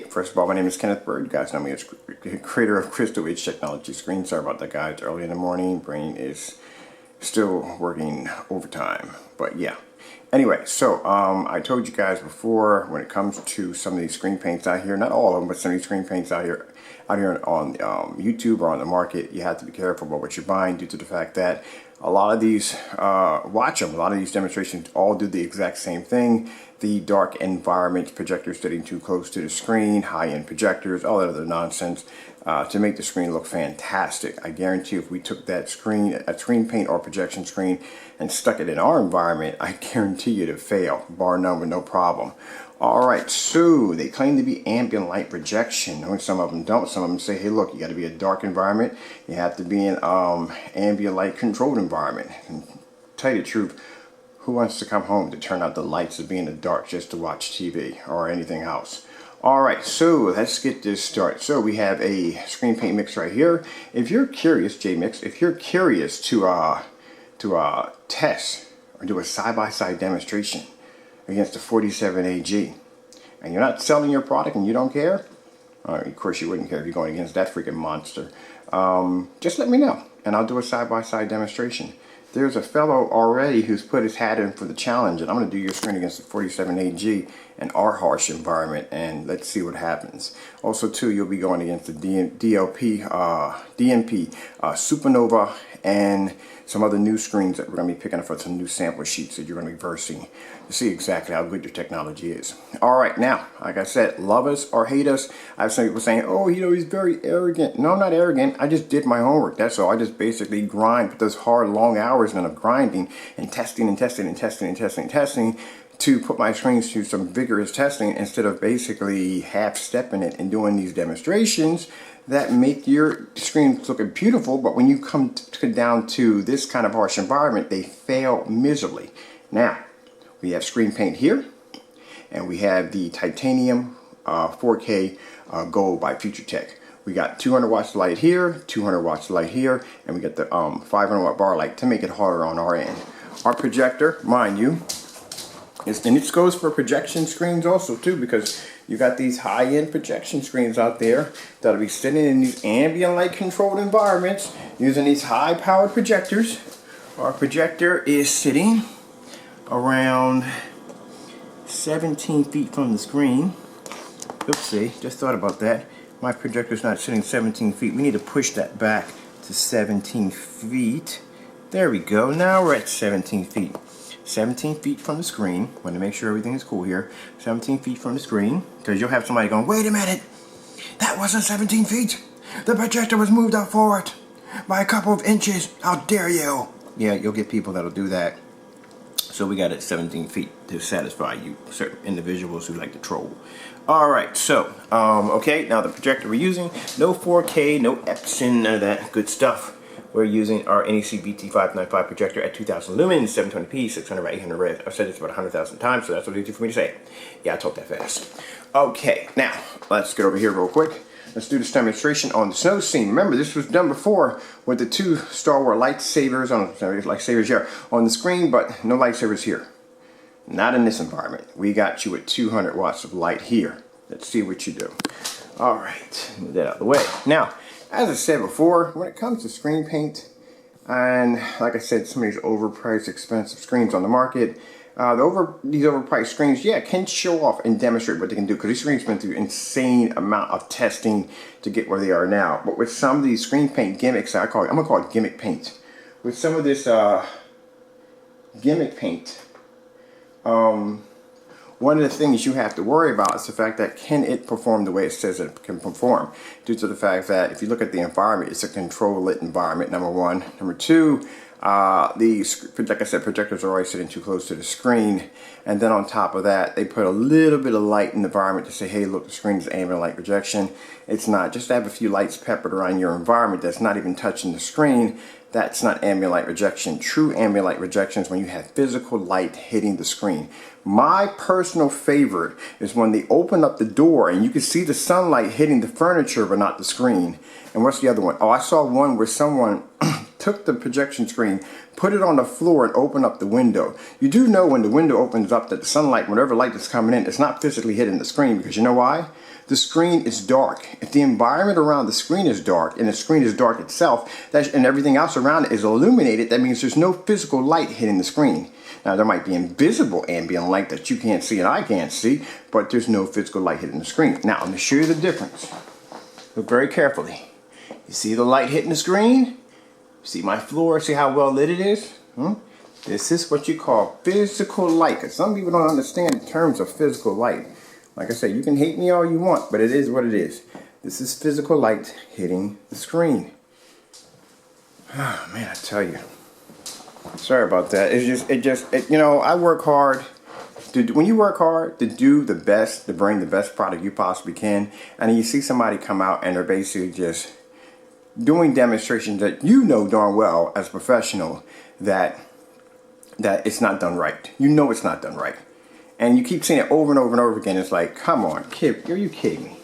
First of all, my name is Kenneth Bird. You guys know me as creator of Crystal Age Technology Screen. Sorry about that, guys. Early in the morning, brain is still working overtime. But yeah. Anyway, so I told you guys before, when it comes to some of these screen paints out here, not all of them, but some of these screen paints out here on YouTube or on the market, you have to be careful about what you're buying due to the fact that a lot of these, a lot of these demonstrations all do the exact same thing. The dark environment, projectors sitting too close to the screen, high-end projectors, all that other nonsense to make the screen look fantastic. I guarantee you if we took that screen, a screen paint or projection screen, and stuck it in our environment, I guarantee you to fail, bar none with no problem. Alright, so they claim to be ambient light projection. Some of them don't. Some of them say, hey look, you got to be a dark environment. You have to be in ambient light controlled environment. And to tell you the truth, who wants to come home to turn out the lights to be in the dark just to watch TV or anything else? Alright, so let's get this started. So we have a screen paint mix right here. If you're curious, J-Mix, if you're curious to test or do a side-by-side demonstration against the 47AG, and you're not selling your product and you don't care, of course you wouldn't care if you're going against that freaking monster, just let me know and I'll do a side-by-side demonstration. There's a fellow already who's put his hat in for the challenge, and I'm going to do your screen against the 47AG in our harsh environment, and let's see what happens. Also, too, you'll be going against the DNP Supernova and some other new screens that we're going to be picking up for some new sample sheets that you're going to be versing to see exactly how good your technology is. Alright, now, like I said, love us or hate us. I have some people saying, oh, you know, he's very arrogant. No, I'm not arrogant. I just did my homework. That's all. I just basically put those hard, long hours in of grinding and testing and testing and testing and testing and testing to put my screens through some vigorous testing instead of basically half-stepping it and doing these demonstrations that make your screens looking beautiful, but when you come down to this kind of harsh environment, they fail miserably. Now, we have screen paint here, and we have the titanium 4K gold by Future Tech. We got 200 watts of light here, 200 watts of light here, and we got the 500 watt bar light to make it harder on our end. Our projector, mind you, and it goes for projection screens also too, because you got these high-end projection screens out there that'll be sitting in these ambient light controlled environments using these high-powered projectors. Our projector is sitting around 17 feet from the screen. Oopsie, just thought about that. My projector's not sitting 17 feet. We need to push that back to 17 feet. There we go. Now we're at 17 feet. 17 feet from the screen. Want to make sure everything is cool here. 17 feet from the screen. Because you'll have somebody going, wait a minute. That wasn't 17 feet. The projector was moved up forward by a couple of inches. How dare you? Yeah, you'll get people that'll do that. So we got it 17 feet to satisfy you, certain individuals who like to troll. Alright, so, okay, now the projector we're using, no 4K, no Epson, none of that good stuff. We're using our NEC BT595 projector at 2000 lumens, 720p, 600 by 800 res. I've said this about 100,000 times, so that's what it's easy for me to say. Yeah, I talk that fast. Okay, now, let's get over here real quick. Let's do this demonstration on the snow scene. Remember, this was done before with the two Star Wars lightsabers on the screen, but no lightsabers here. Not in this environment. We got you at 200 watts of light here. Let's see what you do. Alright, move that out of the way. Now, as I said before, when it comes to screen paint, and like I said, some of these overpriced, expensive screens on the market, these overpriced screens, yeah, can show off and demonstrate what they can do, because these screens went through insane amount of testing to get where they are now. But with some of these screen paint gimmicks, I'm gonna call it gimmick paint. With some of this gimmick paint, one of the things you have to worry about is the fact that can it perform the way it says it can perform, due to the fact that if you look at the environment, it's a control lit environment, number one. Number two, like I said, projectors are always sitting too close to the screen, and then on top of that, they put a little bit of light in the environment to say, hey look, the screen is ambient light projection. It's not. Just to have a few lights peppered around your environment that's not even touching the screen, that's not ambient light projection. True ambient light projection is when you have physical light hitting the screen. My personal favorite is when they open up the door and you can see the sunlight hitting the furniture but not the screen. And what's the other one? Oh, I saw one where someone took the projection screen, put it on the floor, and opened up the window. You do know when the window opens up that the sunlight, whatever light that's coming in, it's not physically hitting the screen, because you know why? The screen is dark. If the environment around the screen is dark, and the screen is dark itself, and everything else around it is illuminated, that means there's no physical light hitting the screen. Now, there might be invisible ambient light that you can't see and I can't see, but there's no physical light hitting the screen. Now, let me show you the difference. Look very carefully. You see the light hitting the screen? See my floor? See how well lit it is? This is what you call physical light, because some people don't understand the terms of physical light. Like I said, you can hate me all you want, but it is what it is. This is physical light hitting the screen. Oh, man, I tell you. Sorry about that. You know, I work hard. When you work hard to do the best, to bring the best product you possibly can, and you see somebody come out and they're basically just doing demonstrations that you know darn well as a professional that it's not done right. You know it's not done right. And you keep seeing it over and over and over again. It's like, come on, kid, are you kidding me?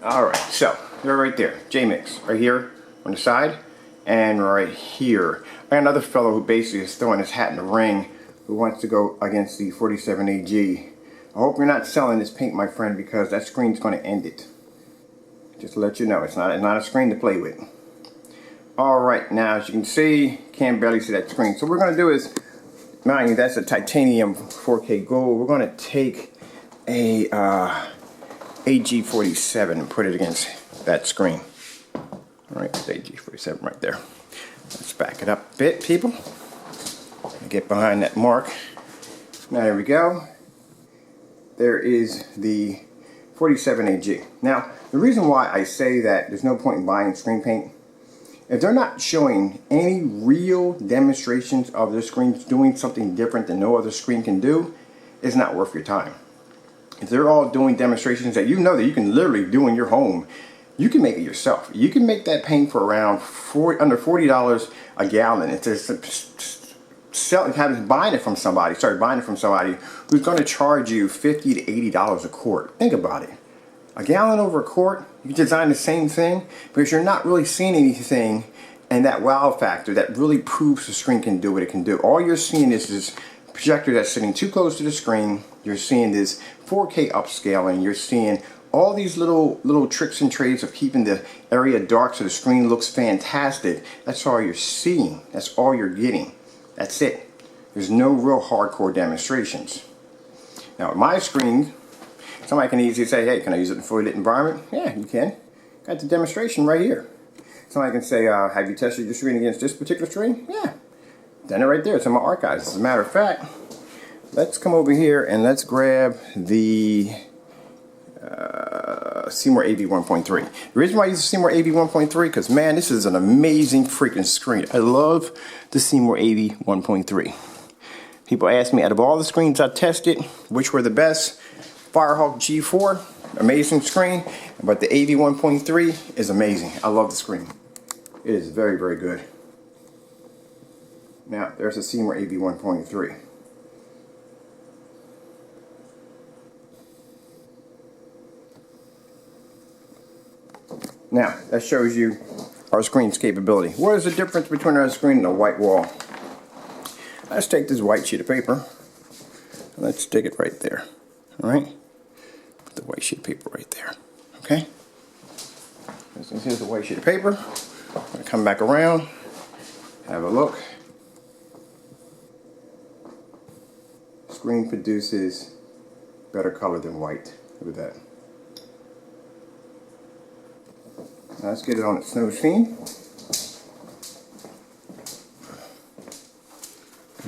All right, so they're right there. J-Mix, right here on the side, and right here. I got another fellow who basically is throwing his hat in the ring, who wants to go against the 47 AG. I hope you're not selling this paint, my friend, because that screen's going to end it. Just to let you know, it's not a screen to play with. All right, now as you can see, can't barely see that screen. So what we're going to do is, mind you, that's a titanium 4K gold. We're going to take a AG47 and put it against that screen. All right, it's AG47 right there. Let's back it up a bit, people. Get behind that mark. Now there we go. There is the 47 AG. Now, the reason why I say that there's no point in buying screen paint, if they're not showing any real demonstrations of their screens doing something different than no other screen can do, it's not worth your time. If they're all doing demonstrations that you know that you can literally do in your home, you can make it yourself. You can make that paint for around under $40 a gallon. It's just buying it from somebody who's going to charge you $50 to $80 a quart. Think about it. A gallon over a quart, you can design the same thing, because you're not really seeing anything and that wow factor that really proves the screen can do what it can do. All you're seeing is this projector that's sitting too close to the screen. You're seeing this 4K upscaling. You're seeing all these little tricks and trades of keeping the area dark so the screen looks fantastic. That's all you're seeing. That's all you're getting. That's it. There's no real hardcore demonstrations. Now with my screen, somebody can easily say, hey, can I use it in a fully lit environment? Yeah, you can. Got the demonstration right here. Somebody can say, have you tested your screen against this particular screen? Yeah. Done it right there. It's in my archives. As a matter of fact, let's come over here and let's grab the Seymour AV 1.3. The reason why I use the Seymour AV 1.3, because man, this is an amazing freaking screen. I love the Seymour AV 1.3. People ask me, out of all the screens I tested, which were the best? Firehawk G4, amazing screen, but the AV 1.3 is amazing. I love the screen. It is very, very good. Now, there's the Seymour AV 1.3. Now, that shows you our screen's capability. What is the difference between our screen and a white wall? Let's take this white sheet of paper. Let's stick it right there. All right? Put the white sheet of paper right there. Okay? Here's the white sheet of paper. I'm going to come back around, have a look. Screen produces better color than white. Look at that. Now let's get it on its snow scene.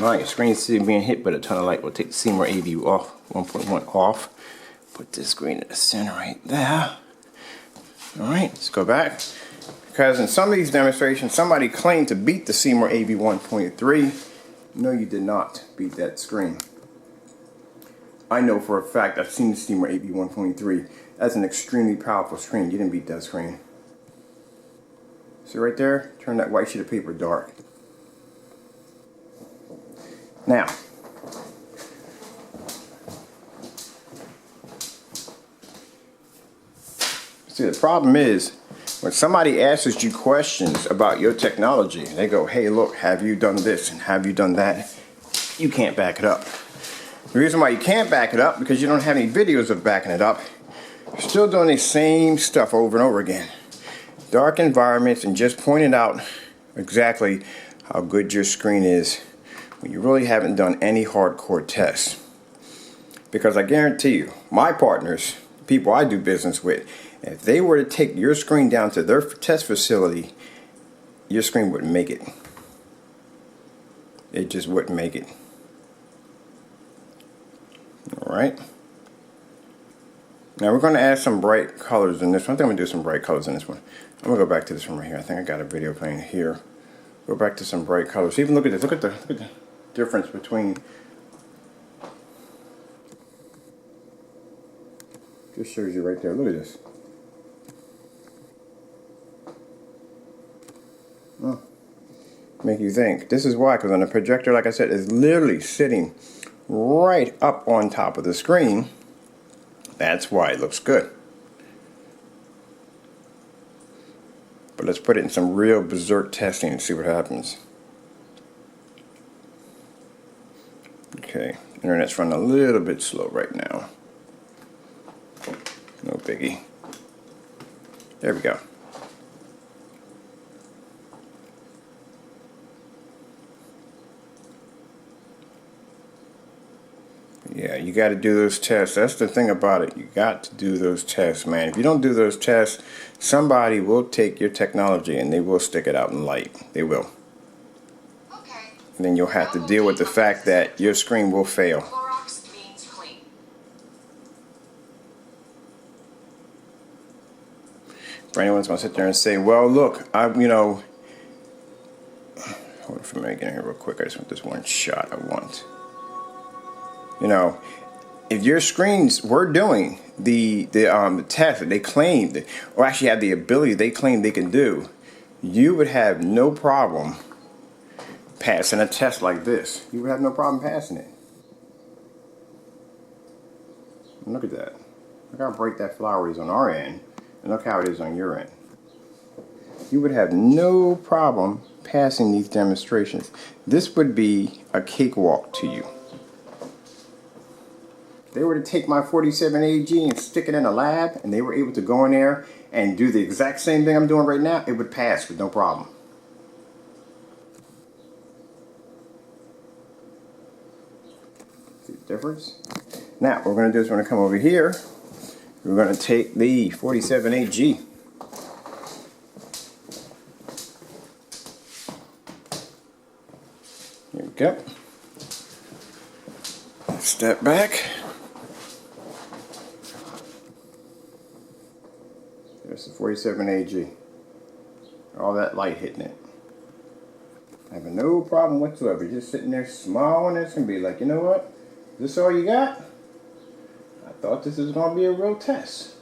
Alright, your screen's still being hit, but a ton of light will take the Seymour AV off, 1.1 off. Put this screen in the center right there. Alright, let's go back. Because in some of these demonstrations, somebody claimed to beat the Seymour AV 1.3. No, you did not beat that screen. I know for a fact, I've seen the Seymour AV 1.3. That's an extremely powerful screen. You didn't beat that screen. See right there? Turn that white sheet of paper dark. Now, see, the problem is, when somebody asks you questions about your technology, they go, hey, look, have you done this and have you done that? You can't back it up. The reason why you can't back it up, because you don't have any videos of backing it up. You're still doing the same stuff over and over again. Dark environments and just pointing out exactly how good your screen is when you really haven't done any hardcore tests. Because I guarantee you, my partners, people I do business with, if they were to take your screen down to their test facility, your screen wouldn't make it. It just wouldn't make it. Alright. Now we're going to add some bright colors in this one. I think I'm going to do some bright colors in this one. I'm going to go back to this one right here. I think I got a video playing here. Go back to some bright colors. Even look at this. Look at the difference between. Just shows you right there. Look at this. Oh. Make you think. This is why, because on the projector, like I said, is literally sitting right up on top of the screen. That's why it looks good. But let's put it in some real berserk testing and see what happens. Okay, internet's running a little bit slow right now. No biggie. There we go. Yeah, you got to do those tests. That's the thing about it. You got to do those tests, man. If you don't do those tests, somebody will take your technology and they will stick it out in light. They will. Okay. And then you'll have to deal with the fact that your screen will fail. Clorox means clean. For anyone's going to sit there and say, well, look, hold on for a minute, get in here real quick. I just want this one shot I want. You know, if your screens were doing the test that they claimed, or actually have the ability they claim they can do, you would have no problem passing a test like this. You would have no problem passing it. And look at that. Look how bright that flower is on our end, and look how it is on your end. You would have no problem passing these demonstrations. This would be a cakewalk to you. They were to take my 47AG and stick it in a lab, and they were able to go in there and do the exact same thing I'm doing right now, it would pass with no problem. See the difference? Now, what we're going to do is we're going to come over here. We're going to take the 47AG. Here we go. Step back. There's the 47AG. All that light hitting it. Having no problem whatsoever. Just sitting there smiling as can be. Like, you know what? Is this all you got? I thought this was going to be a real test.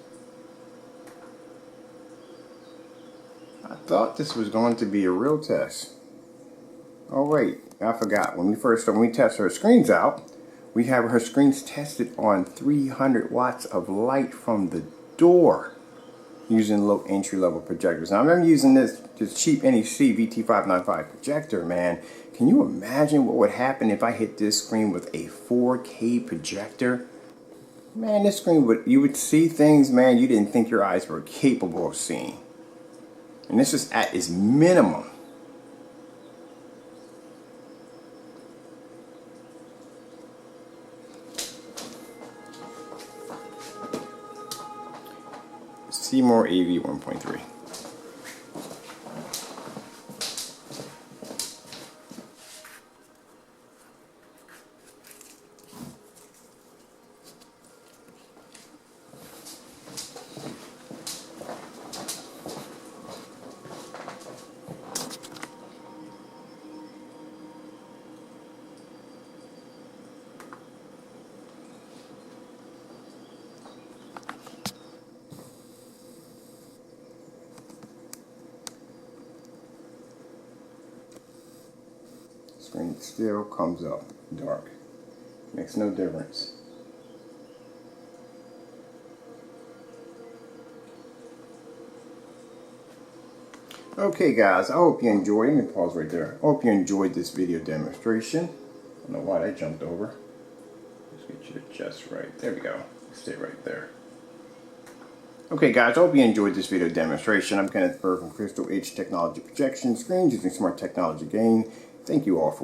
I thought this was going to be a real test. Oh wait, I forgot. When we test her screens out, we have her screens tested on 300 watts of light from the door using low entry level projectors. Now I'm using this cheap NEC VT595 projector, man. Can you imagine what would happen if I hit this screen with a 4K projector? Man, this screen you would see things, man, you didn't think your eyes were capable of seeing. And this is at its minimum. Seymour AV 1.3. Screen still comes up dark. Makes no difference. Okay guys, I hope you enjoyed. Let me pause right there. I hope you enjoyed this video demonstration. I don't know why that jumped over. Let's get you to adjust right. There we go. Stay right there. Okay guys, I hope you enjoyed this video demonstration. I'm Kenneth Burr from Crystal H Technology Projection Screens using Smart Technology Gain. Thank you all for